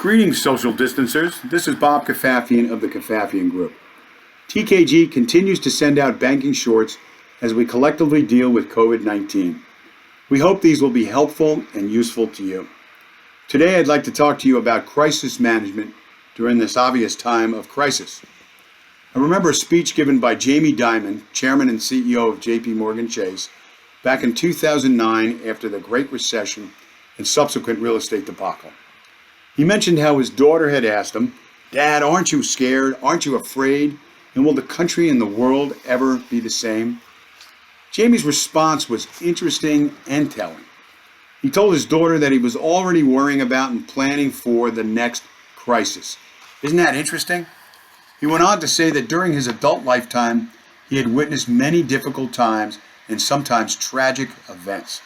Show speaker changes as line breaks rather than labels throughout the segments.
Greetings, social distancers. This is Bob Kafafian of the Kafafian Group. TKG continues to send out banking shorts as we collectively deal with COVID-19. We hope these will be helpful and useful to you. Today, I'd like to talk to you about crisis management during this obvious time of crisis. I remember a speech given by Jamie Dimon, Chairman and CEO of JP Morgan Chase, back in 2009 after the Great Recession and subsequent real estate debacle. He mentioned how his daughter had asked him, "Dad, aren't you scared? Aren't you afraid? And will the country and the world ever be the same?" Jamie's response was interesting and telling. He told his daughter that he was already worrying about and planning for the next crisis. Isn't that interesting? He went on to say that during his adult lifetime, he had witnessed many difficult times and sometimes tragic events.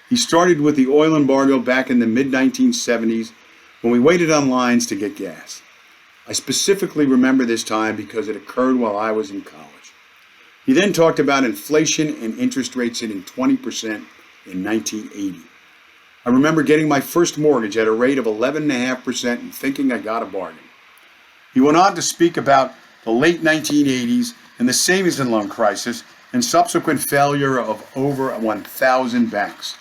He started with the oil embargo back in the mid-1970s when we waited on lines to get gas. I specifically remember this time because it occurred while I was in college. He then talked about inflation and interest rates hitting 20% in 1980. I remember getting my first mortgage at a rate of 11.5% and thinking I got a bargain. He went on to speak about the late 1980s and the savings and loan crisis and subsequent failure of over 1,000 banks.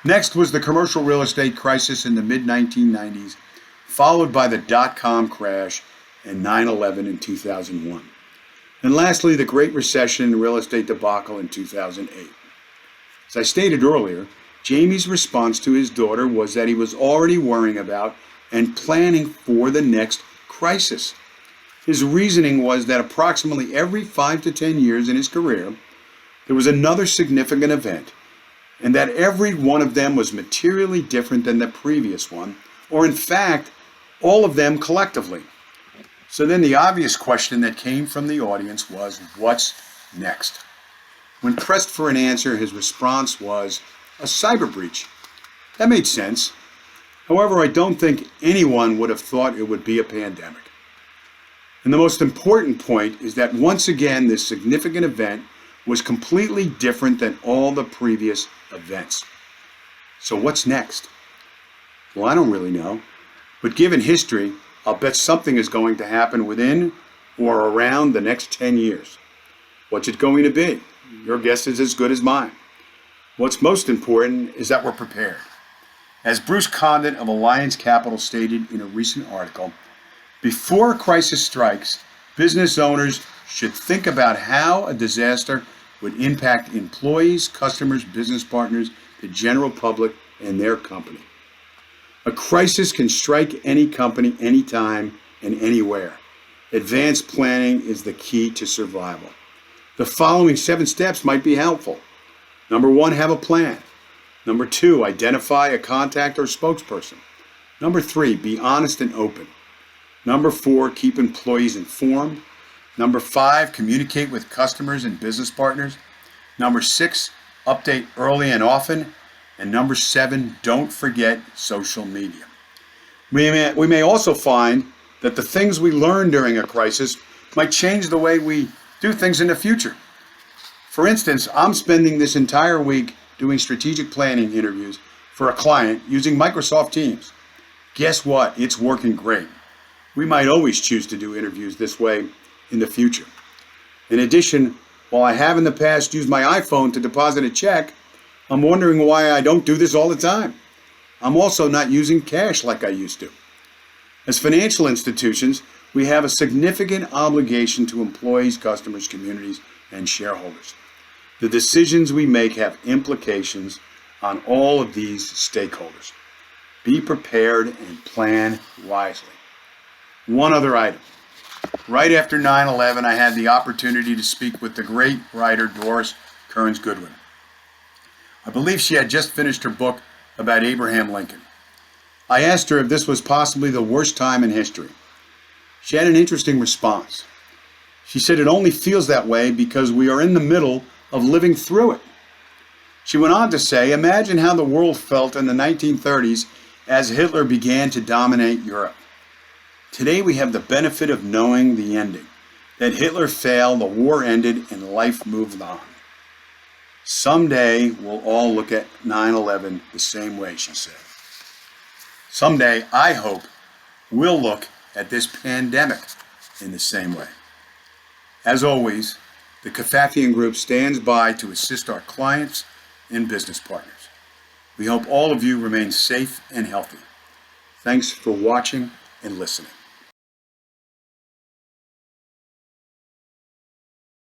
Next was the commercial real estate crisis in the mid-1990s, followed by the dot-com crash and 9/11 in 2001. And lastly, the Great Recession and real estate debacle in 2008. As I stated earlier, Jamie's response to his daughter was that he was already worrying about and planning for the next crisis. His reasoning was that approximately every 5 to 10 years in his career, there was another significant event, and that every one of them was materially different than the previous one, or in fact, all of them collectively. So then the obvious question that came from the audience was, what's next? When pressed for an answer, his response was, a cyber breach. That made sense. However, I don't think anyone would have thought it would be a pandemic. And the most important point is that once again, this significant event was completely different than all the previous events. So what's next? Well, I don't really know. But given history, I'll bet something is going to happen within or around the next 10 years. What's it going to be? Your guess is as good as mine. What's most important is that we're prepared. As Bruce Condon of Alliance Capital stated in a recent article, before a crisis strikes, business owners should think about how a disaster would impact employees, customers, business partners, the general public, and their company. A crisis can strike any company, anytime, and anywhere. Advanced planning is the key to survival. The following 7 steps might be helpful. Number 1, have a plan. Number 2, identify a contact or spokesperson. Number 3, be honest and open. Number 4, keep employees informed. Number 5, communicate with customers and business partners. Number 6, update early and often. And number 7, don't forget social media. We may also find that the things we learn during a crisis might change the way we do things in the future. For instance, I'm spending this entire week doing strategic planning interviews for a client using Microsoft Teams. Guess what? It's working great. We might always choose to do interviews this way in the future. In addition, while I have in the past used my iPhone to deposit a check, I'm wondering why I don't do this all the time. I'm also not using cash like I used to. As financial institutions, we have a significant obligation to employees, customers, communities, and shareholders. The decisions we make have implications on all of these stakeholders. Be prepared and plan wisely. One other item. Right after 9/11, I had the opportunity to speak with the great writer Doris Kearns Goodwin. I believe she had just finished her book about Abraham Lincoln. I asked her if this was possibly the worst time in history. She had an interesting response. She said it only feels that way because we are in the middle of living through it. She went on to say, imagine how the world felt in the 1930s as Hitler began to dominate Europe. Today we have the benefit of knowing the ending, that Hitler failed, the war ended, and life moved on. Someday we'll all look at 9/11 the same way, she said. Someday, I hope, we'll look at this pandemic in the same way. As always, the Kafafian Group stands by to assist our clients and business partners. We hope all of you remain safe and healthy. Thanks for watching and listening.